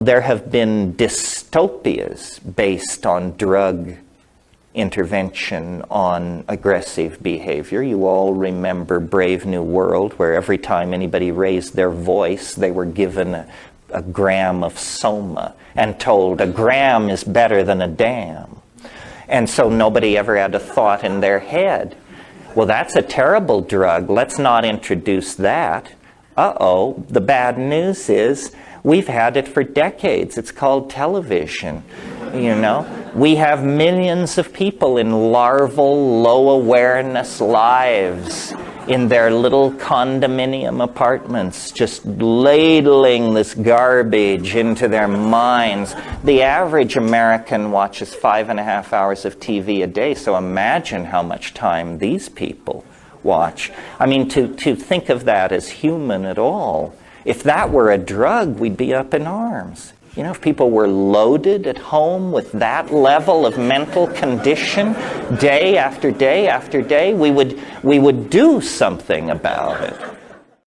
There have been dystopias based on drug intervention on aggressive behavior. You all remember Brave New World, where every time anybody raised their voice, they were given a gram of soma and told a gram is better than a dam. And so nobody ever had a thought in their head, well, that's a terrible drug, let's not introduce that. Uh-oh, the bad news is we've had it for decades. It's called television, you know. We have millions of people in larval, low-awareness lives in their little condominium apartments, just ladling this garbage into their minds. The average American watches 5.5 hours of TV a day, so imagine how much time these people watch. I mean, to think of that as human at all, if that were a drug, we'd be up in arms. You know, if people were loaded at home with that level of mental condition, day after day after day, we would do something about it.